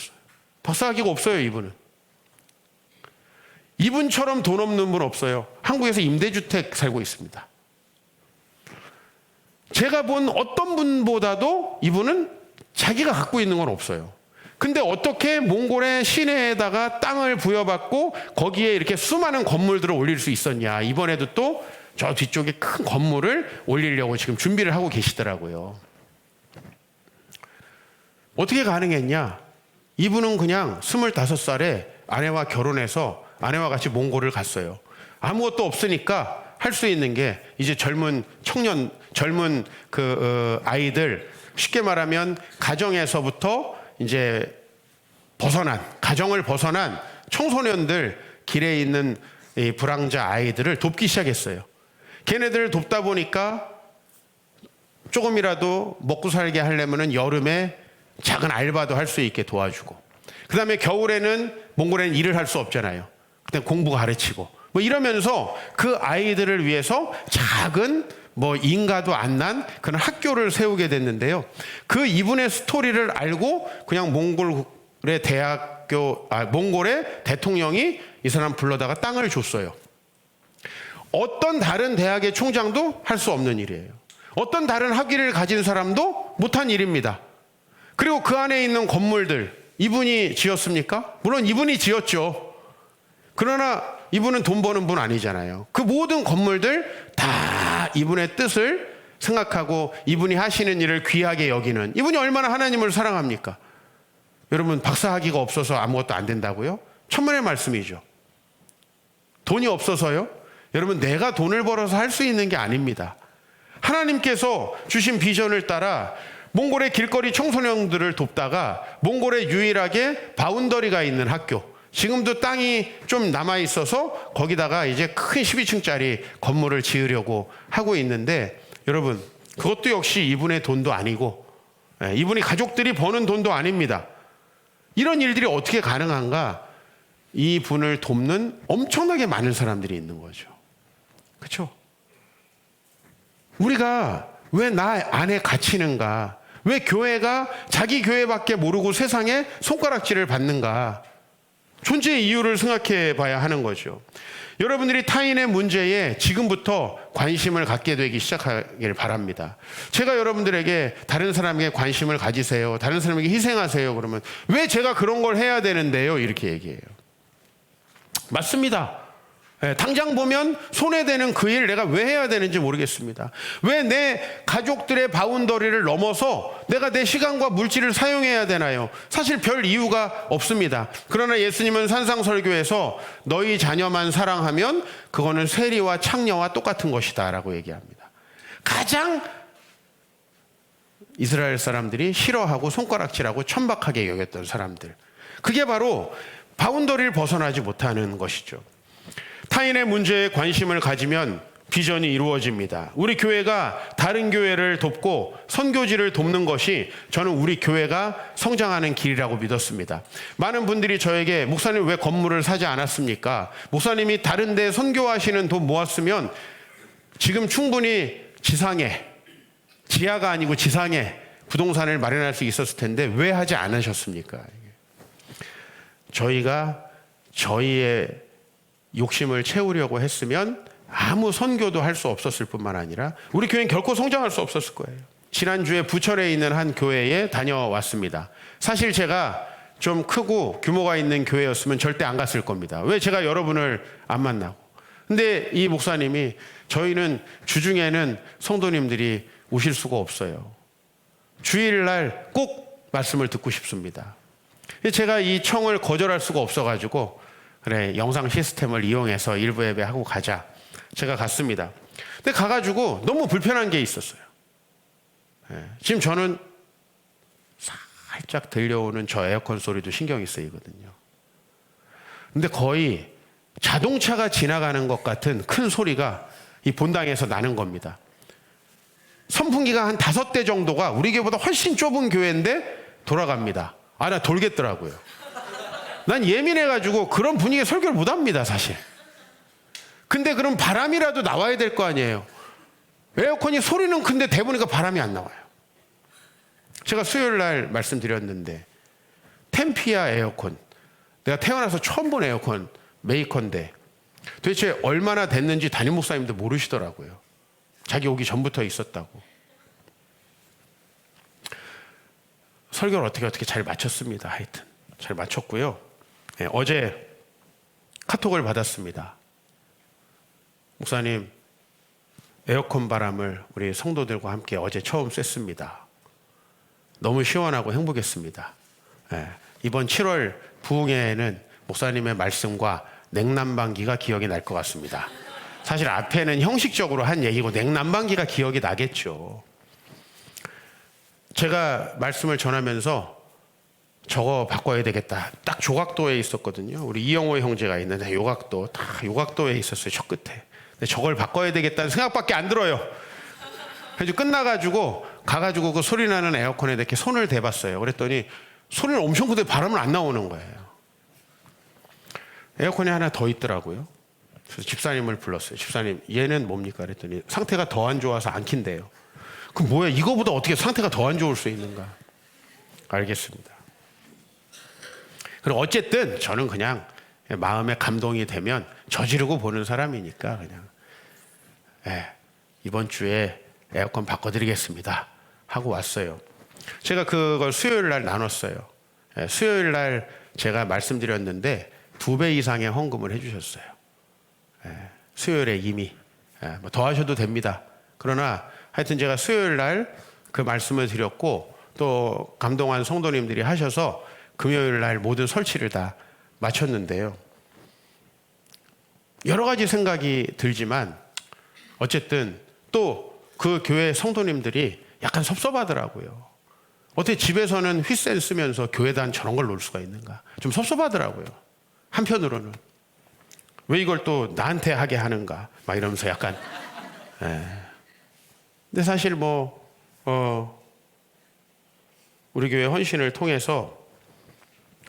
A: 박사학위가 없어요, 이분은. 이분처럼 돈 없는 분 없어요. 한국에서 임대주택 살고 있습니다. 제가 본 어떤 분보다도 이분은 자기가 갖고 있는 건 없어요. 근데 어떻게 몽골의 시내에다가 땅을 부여받고 거기에 이렇게 수많은 건물들을 올릴 수 있었냐. 이번에도 또 저 뒤쪽에 큰 건물을 올리려고 지금 준비를 하고 계시더라고요. 어떻게 가능했냐? 이분은 그냥 25살에 아내와 결혼해서 아내와 같이 몽골을 갔어요. 아무것도 없으니까 할 수 있는 게 이제 젊은 아이들, 쉽게 말하면 가정에서부터 이제 가정을 벗어난 청소년들, 길에 있는 이 불황자 아이들을 돕기 시작했어요. 걔네들을 돕다 보니까 조금이라도 먹고 살게 하려면은 여름에 작은 알바도 할 수 있게 도와주고, 그 다음에 겨울에는 몽골에는 일을 할 수 없잖아요. 그때 공부 가르치고 뭐 이러면서 그 아이들을 위해서 작은 인가도 안 난 그런 학교를 세우게 됐는데요. 그 이분의 스토리를 알고 그냥 몽골의 대통령이 이 사람 불러다가 땅을 줬어요. 어떤 다른 대학의 총장도 할 수 없는 일이에요. 어떤 다른 학위를 가진 사람도 못한 일입니다. 그리고 그 안에 있는 건물들 이분이 지었습니까? 물론 이분이 지었죠. 그러나 이분은 돈 버는 분 아니잖아요. 그 모든 건물들 다 이분의 뜻을 생각하고 이분이 하시는 일을 귀하게 여기는, 이분이 얼마나 하나님을 사랑합니까? 여러분, 박사학위가 없어서 아무것도 안 된다고요? 천만의 말씀이죠. 돈이 없어서요? 여러분, 내가 돈을 벌어서 할 수 있는 게 아닙니다. 하나님께서 주신 비전을 따라 몽골의 길거리 청소년들을 돕다가 몽골에 유일하게 바운더리가 있는 학교, 지금도 땅이 좀 남아있어서 거기다가 이제 큰 12층짜리 건물을 지으려고 하고 있는데, 여러분, 그것도 역시 이분의 돈도 아니고 이분이 가족들이 버는 돈도 아닙니다. 이런 일들이 어떻게 가능한가? 이 분을 돕는 엄청나게 많은 사람들이 있는 거죠. 그렇죠? 우리가 왜 나 안에 갇히는가? 왜 교회가 자기 교회밖에 모르고 세상에 손가락질을 받는가? 존재의 이유를 생각해 봐야 하는 거죠. 여러분들이 타인의 문제에 지금부터 관심을 갖게 되기 시작하길 바랍니다. 제가 여러분들에게 다른 사람에게 관심을 가지세요, 다른 사람에게 희생하세요 그러면 왜 제가 그런 걸 해야 되는데요? 이렇게 얘기해요. 맞습니다. 당장 보면 손해되는 그 일 내가 왜 해야 되는지 모르겠습니다. 왜 내 가족들의 바운더리를 넘어서 내가 내 시간과 물질을 사용해야 되나요? 사실 별 이유가 없습니다. 그러나 예수님은 산상설교에서 너희 자녀만 사랑하면 그거는 세리와 창녀와 똑같은 것이다 라고 얘기합니다. 가장 이스라엘 사람들이 싫어하고 손가락질하고 천박하게 여겼던 사람들, 그게 바로 바운더리를 벗어나지 못하는 것이죠. 타인의 문제에 관심을 가지면 비전이 이루어집니다. 우리 교회가 다른 교회를 돕고 선교지를 돕는 것이 저는 우리 교회가 성장하는 길이라고 믿었습니다. 많은 분들이 저에게 목사님 왜 건물을 사지 않았습니까? 목사님이 다른 데 선교하시는 돈 모았으면 지금 충분히 지상에, 지하가 아니고 지상에 부동산을 마련할 수 있었을 텐데 왜 하지 않으셨습니까? 저희가 저희의 욕심을 채우려고 했으면 아무 선교도 할 수 없었을 뿐만 아니라 우리 교회는 결코 성장할 수 없었을 거예요. 지난주에 부천에 있는 한 교회에 다녀왔습니다. 사실 제가 좀 크고 규모가 있는 교회였으면 절대 안 갔을 겁니다. 왜 제가 여러분을 안 만나고. 근데 이 목사님이 저희는 주중에는 성도님들이 오실 수가 없어요. 주일날 꼭 말씀을 듣고 싶습니다. 제가 이 청을 거절할 수가 없어가지고 그래 영상 시스템을 이용해서 일부 예배하고 가자. 제가 갔습니다. 근데 가가지고 너무 불편한 게 있었어요. 지금 저는 살짝 들려오는 저 에어컨 소리도 신경이 쓰이거든요. 근데 거의 자동차가 지나가는 것 같은 큰 소리가 이 본당에서 나는 겁니다. 선풍기가 한 5대 정도가 우리 교회보다 훨씬 좁은 교회인데 돌아갑니다. 나 돌겠더라고요. 난 예민해가지고 그런 분위기에 설교를 못합니다, 사실. 근데 그럼 바람이라도 나와야 될 거 아니에요. 에어컨이 소리는 큰데 대보니까 바람이 안 나와요. 제가 수요일 날 말씀드렸는데 템피아 에어컨, 내가 태어나서 처음 본 에어컨 메이커인데 도대체 얼마나 됐는지 담임 목사님도 모르시더라고요. 자기 오기 전부터 있었다고. 설교를 어떻게 잘 마쳤습니다. 하여튼 잘 마쳤고요. 어제 카톡을 받았습니다. 목사님, 에어컨 바람을 우리 성도들과 함께 어제 처음 쐈습니다. 너무 시원하고 행복했습니다. 이번 7월 부흥회에는 목사님의 말씀과 냉난방기가 기억이 날 것 같습니다. 사실 앞에는 형식적으로 한 얘기고 냉난방기가 기억이 나겠죠. 제가 말씀을 전하면서 저거 바꿔야 되겠다. 딱 조각도에 있었거든요. 우리 이영호 형제가 있는데 요각도에 있었어요. 저 끝에. 근데 저걸 바꿔야 되겠다는 생각밖에 안 들어요. 그래서 끝나가지고 가가지고 그 소리 나는 에어컨에 이렇게 손을 대봤어요. 그랬더니 소리는 엄청 큰데 바람은 안 나오는 거예요. 에어컨이 하나 더 있더라고요. 그래서 집사님을 불렀어요. 집사님, 얘는 뭡니까? 그랬더니 상태가 더 안 좋아서 안 킨대요. 그럼 뭐야? 이거보다 어떻게 상태가 더 안 좋을 수 있는가? 알겠습니다. 그리고 어쨌든 저는 그냥 마음에 감동이 되면 저지르고 보는 사람이니까 그냥 이번 주에 에어컨 바꿔드리겠습니다 하고 왔어요. 제가 그걸 수요일 날 나눴어요. 수요일 날 제가 말씀드렸는데 2배 이상의 헌금을 해주셨어요. 수요일에 이미 뭐 더 하셔도 됩니다. 그러나 하여튼 제가 수요일 날 그 말씀을 드렸고 또 감동한 성도님들이 하셔서 금요일 날 모든 설치를 다 마쳤는데요. 여러 가지 생각이 들지만 어쨌든 또 그 교회 성도님들이 약간 섭섭하더라고요. 어떻게 집에서는 휘센 쓰면서 교회단 저런 걸 놓을 수가 있는가? 좀 섭섭하더라고요. 한편으로는 왜 이걸 또 나한테 하게 하는가? 막 이러면서 약간. 근데 사실 우리 교회 헌신을 통해서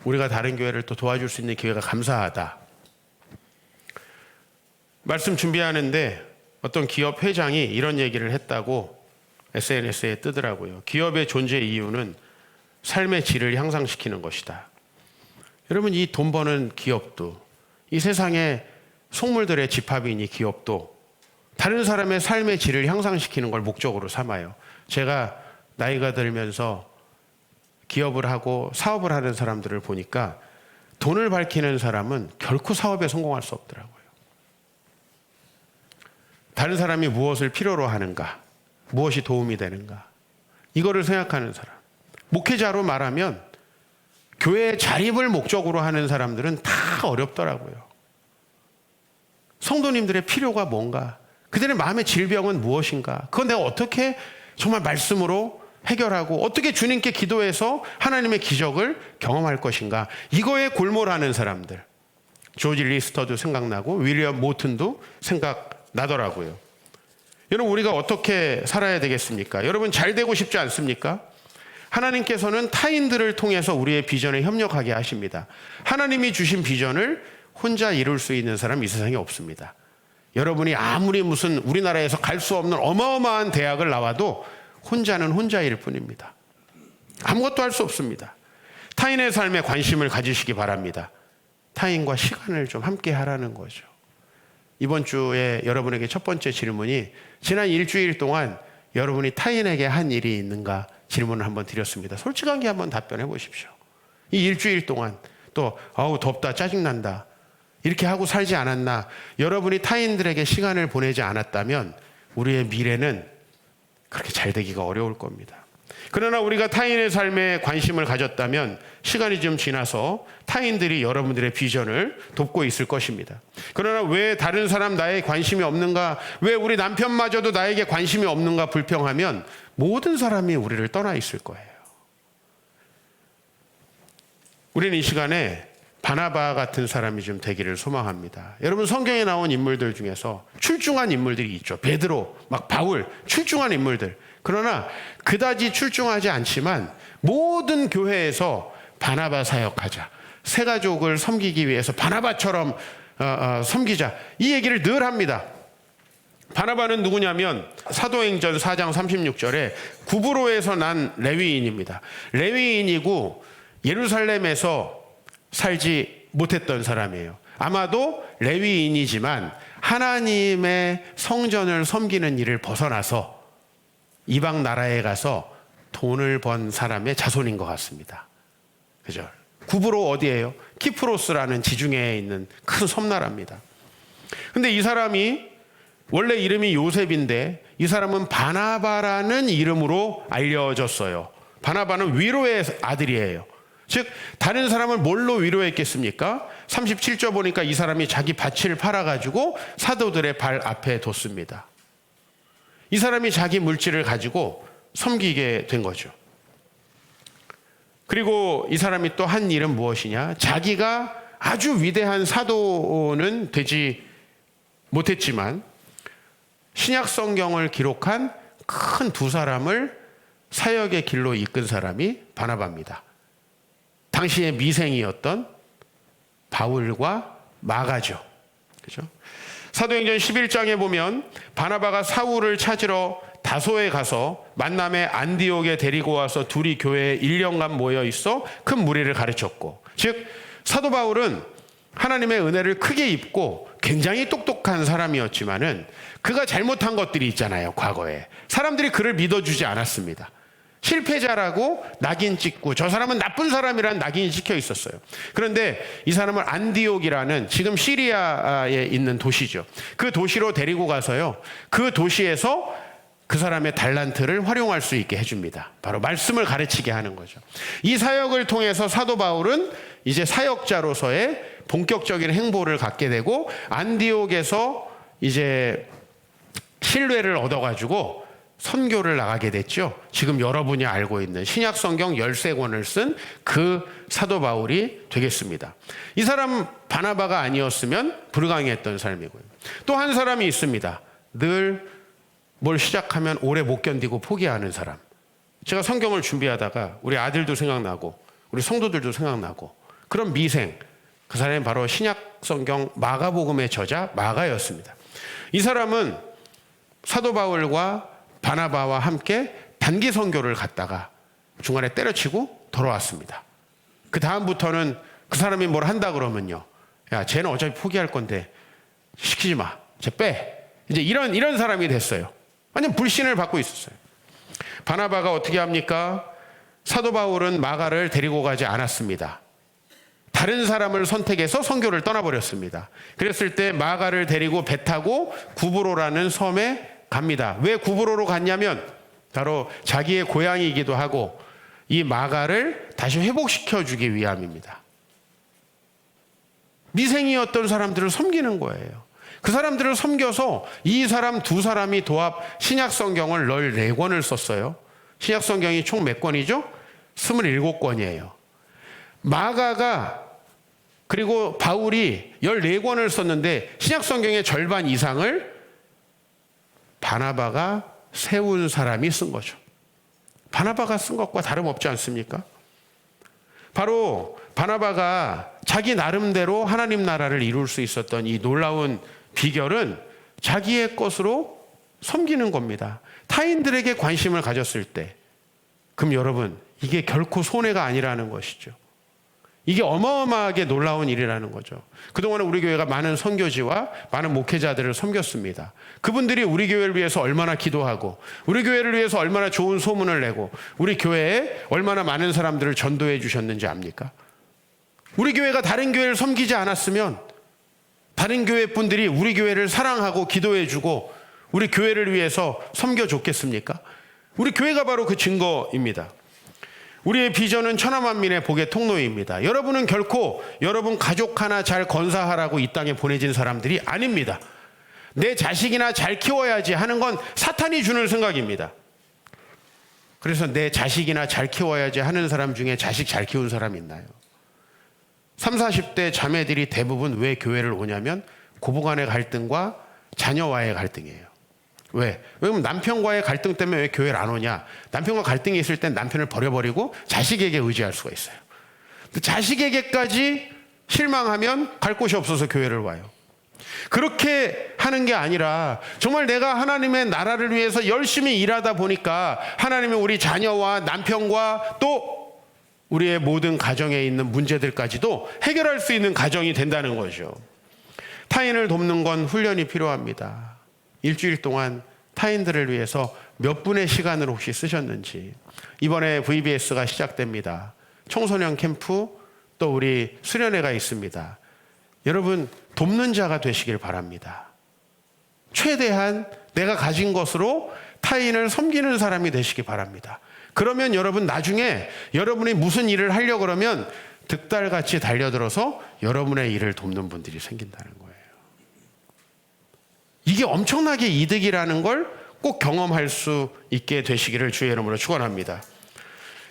A: 우리가 다른 교회를 또 도와줄 수 있는 기회가 감사하다. 말씀 준비하는데 어떤 기업 회장이 이런 얘기를 했다고 SNS에 뜨더라고요. 기업의 존재 이유는 삶의 질을 향상시키는 것이다. 여러분, 이 돈 버는 기업도 이 세상의 속물들의 집합인 이 기업도 다른 사람의 삶의 질을 향상시키는 걸 목적으로 삼아요. 제가 나이가 들면서 기업을 하고 사업을 하는 사람들을 보니까 돈을 밝히는 사람은 결코 사업에 성공할 수 없더라고요. 다른 사람이 무엇을 필요로 하는가, 무엇이 도움이 되는가, 이거를 생각하는 사람. 목회자로 말하면 교회의 자립을 목적으로 하는 사람들은 다 어렵더라고요. 성도님들의 필요가 뭔가, 그들의 마음의 질병은 무엇인가, 그건 내가 어떻게 정말 말씀으로 해결하고 어떻게 주님께 기도해서 하나님의 기적을 경험할 것인가, 이거에 골몰하는 사람들. 조지 리스터도 생각나고 윌리엄 모튼도 생각나더라고요. 여러분, 우리가 어떻게 살아야 되겠습니까? 여러분, 잘 되고 싶지 않습니까? 하나님께서는 타인들을 통해서 우리의 비전에 협력하게 하십니다. 하나님이 주신 비전을 혼자 이룰 수 있는 사람이 이 세상에 없습니다. 여러분이 아무리 무슨 우리나라에서 갈 수 없는 어마어마한 대학을 나와도 혼자는 혼자일 뿐입니다. 아무것도 할 수 없습니다. 타인의 삶에 관심을 가지시기 바랍니다. 타인과 시간을 좀 함께 하라는 거죠. 이번 주에 여러분에게 첫 번째 질문이, 지난 일주일 동안 여러분이 타인에게 한 일이 있는가 질문을 한번 드렸습니다. 솔직하게 한번 답변해 보십시오. 이 일주일 동안 또 아우 덥다, 짜증난다, 이렇게 하고 살지 않았나? 여러분이 타인들에게 시간을 보내지 않았다면 우리의 미래는 그렇게 잘 되기가 어려울 겁니다. 그러나 우리가 타인의 삶에 관심을 가졌다면 시간이 좀 지나서 타인들이 여러분들의 비전을 돕고 있을 것입니다. 그러나 왜 다른 사람 나에 관심이 없는가, 왜 우리 남편마저도 나에게 관심이 없는가 불평하면 모든 사람이 우리를 떠나 있을 거예요. 우리는 이 시간에 바나바 같은 사람이 좀 되기를 소망합니다. 여러분, 성경에 나온 인물들 중에서 출중한 인물들이 있죠. 베드로, 막 바울, 출중한 인물들. 그러나 그다지 출중하지 않지만 모든 교회에서 바나바 사역하자, 새 가족을 섬기기 위해서 바나바처럼 섬기자, 이 얘기를 늘 합니다. 바나바는 누구냐면 사도행전 4장 36절에 구브로에서 난 레위인입니다. 레위인이고 예루살렘에서 살지 못했던 사람이에요. 아마도 레위인이지만 하나님의 성전을 섬기는 일을 벗어나서 이방 나라에 가서 돈을 번 사람의 자손인 것 같습니다. 그죠? 구브로 어디예요? 키프로스라는 지중해에 있는 큰 섬나라입니다. 근데 이 사람이 원래 이름이 요셉인데 이 사람은 바나바라는 이름으로 알려졌어요. 바나바는 위로의 아들이에요. 즉 다른 사람을 뭘로 위로했겠습니까? 37절 보니까 이 사람이 자기 밭을 팔아가지고 사도들의 발 앞에 뒀습니다. 이 사람이 자기 물질을 가지고 섬기게 된 거죠. 그리고 이 사람이 또 한 일은 무엇이냐? 자기가 아주 위대한 사도는 되지 못했지만 신약 성경을 기록한 큰 두 사람을 사역의 길로 이끈 사람이 바나바입니다. 당시의 미생이었던 바울과 마가죠. 그죠? 사도행전 11장에 보면 바나바가 사울을 찾으러 다소에 가서 만남의 안디옥에 데리고 와서 둘이 교회에 1년간 모여 있어 큰 무리를 가르쳤고, 즉 사도 바울은 하나님의 은혜를 크게 입고 굉장히 똑똑한 사람이었지만은 그가 잘못한 것들이 있잖아요. 과거에 사람들이 그를 믿어주지 않았습니다. 실패자라고 낙인 찍고 저 사람은 나쁜 사람이라는 낙인이 찍혀 있었어요. 그런데 이 사람을 안디옥이라는 지금 시리아에 있는 도시죠. 그 도시로 데리고 가서요, 그 도시에서 그 사람의 달란트를 활용할 수 있게 해줍니다. 바로 말씀을 가르치게 하는 거죠. 이 사역을 통해서 사도 바울은 이제 사역자로서의 본격적인 행보를 갖게 되고 안디옥에서 이제 신뢰를 얻어가지고 선교를 나가게 됐죠. 지금 여러분이 알고 있는 신약 성경 13권을 쓴 그 사도 바울이 되겠습니다. 이 사람 바나바가 아니었으면 불가능했던 삶이고요. 또 한 사람이 있습니다. 늘 뭘 시작하면 오래 못 견디고 포기하는 사람. 제가 성경을 준비하다가 우리 아들도 생각나고 우리 성도들도 생각나고 그런 미생, 그 사람이 바로 신약 성경 마가복음의 저자 마가였습니다. 이 사람은 사도 바울과 바나바와 함께 단기 선교를 갔다가 중간에 때려치고 돌아왔습니다. 그 다음부터는 그 사람이 뭘 한다 그러면요, 야 쟤는 어차피 포기할 건데 시키지 마, 쟤 빼. 이제 이런 사람이 됐어요. 완전 불신을 받고 있었어요. 바나바가 어떻게 합니까? 사도 바울은 마가를 데리고 가지 않았습니다. 다른 사람을 선택해서 선교를 떠나버렸습니다. 그랬을 때 마가를 데리고 배 타고 구브로라는 섬에 갑니다. 왜 구브로로 갔냐면 바로 자기의 고향이기도 하고 이 마가를 다시 회복시켜 주기 위함입니다. 미생이었던 사람들을 섬기는 거예요. 그 사람들을 섬겨서 이 사람 두 사람이 도합 신약 성경을 14권을 썼어요. 신약 성경이 총 몇 권이죠? 27권이에요. 마가가 그리고 바울이 14권을 썼는데 신약 성경의 절반 이상을 바나바가 세운 사람이 쓴 거죠. 바나바가 쓴 것과 다름없지 않습니까? 바로 바나바가 자기 나름대로 하나님 나라를 이룰 수 있었던 이 놀라운 비결은 자기의 것으로 섬기는 겁니다. 타인들에게 관심을 가졌을 때, 그럼 여러분, 이게 결코 손해가 아니라는 것이죠. 이게 어마어마하게 놀라운 일이라는 거죠. 그동안 우리 교회가 많은 선교지와 많은 목회자들을 섬겼습니다. 그분들이 우리 교회를 위해서 얼마나 기도하고, 우리 교회를 위해서 얼마나 좋은 소문을 내고, 우리 교회에 얼마나 많은 사람들을 전도해 주셨는지 압니까? 우리 교회가 다른 교회를 섬기지 않았으면 다른 교회 분들이 우리 교회를 사랑하고 기도해 주고 우리 교회를 위해서 섬겨줬겠습니까? 우리 교회가 바로 그 증거입니다. 우리의 비전은 천하만민의 복의 통로입니다. 여러분은 결코 여러분 가족 하나 잘 건사하라고 이 땅에 보내진 사람들이 아닙니다. 내 자식이나 잘 키워야지 하는 건 사탄이 주는 생각입니다. 그래서 내 자식이나 잘 키워야지 하는 사람 중에 자식 잘 키운 사람 있나요? 30, 40대 자매들이 대부분 왜 교회를 오냐면 고부간의 갈등과 자녀와의 갈등이에요. 왜? 왜냐면 남편과의 갈등 때문에 왜 교회를 안 오냐? 남편과 갈등이 있을 땐 남편을 버려버리고 자식에게 의지할 수가 있어요. 자식에게까지 실망하면 갈 곳이 없어서 교회를 와요. 그렇게 하는 게 아니라 정말 내가 하나님의 나라를 위해서 열심히 일하다 보니까 하나님이 우리 자녀와 남편과 또 우리의 모든 가정에 있는 문제들까지도 해결할 수 있는 가정이 된다는 거죠. 타인을 돕는 건 훈련이 필요합니다. 일주일 동안 타인들을 위해서 몇 분의 시간을 혹시 쓰셨는지. 이번에 VBS가 시작됩니다. 청소년 캠프, 또 우리 수련회가 있습니다. 여러분, 돕는 자가 되시길 바랍니다. 최대한 내가 가진 것으로 타인을 섬기는 사람이 되시기 바랍니다. 그러면 여러분 나중에 여러분이 무슨 일을 하려고 그러면 득달같이 달려들어서 여러분의 일을 돕는 분들이 생긴다는 거예요. 이게 엄청나게 이득이라는 걸 꼭 경험할 수 있게 되시기를 주의 이름으로 축원합니다.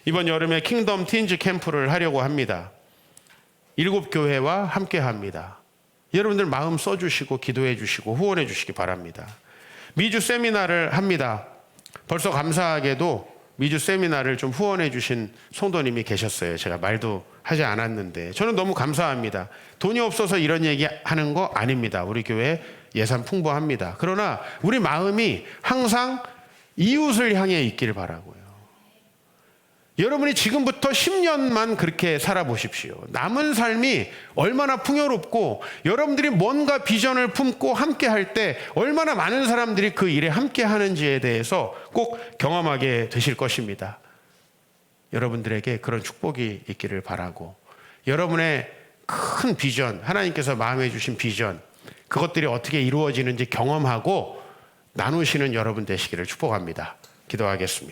A: 이번 여름에 킹덤 틴즈 캠프를 하려고 합니다. 7교회와 함께 합니다. 여러분들 마음 써주시고 기도해 주시고 후원해 주시기 바랍니다. 미주 세미나를 합니다. 벌써 감사하게도 미주 세미나를 좀 후원해 주신 성도님이 계셨어요. 제가 말도 하지 않았는데 저는 너무 감사합니다. 돈이 없어서 이런 얘기 하는 거 아닙니다. 우리 교회 예산 풍부합니다. 그러나 우리 마음이 항상 이웃을 향해 있기를 바라고요. 여러분이 지금부터 10년만 그렇게 살아보십시오. 남은 삶이 얼마나 풍요롭고 여러분들이 뭔가 비전을 품고 함께 할 때 얼마나 많은 사람들이 그 일에 함께 하는지에 대해서 꼭 경험하게 되실 것입니다. 여러분들에게 그런 축복이 있기를 바라고, 여러분의 큰 비전, 하나님께서 마음에 주신 비전, 그것들이 어떻게 이루어지는지 경험하고 나누시는 여러분 되시기를 축복합니다. 기도하겠습니다.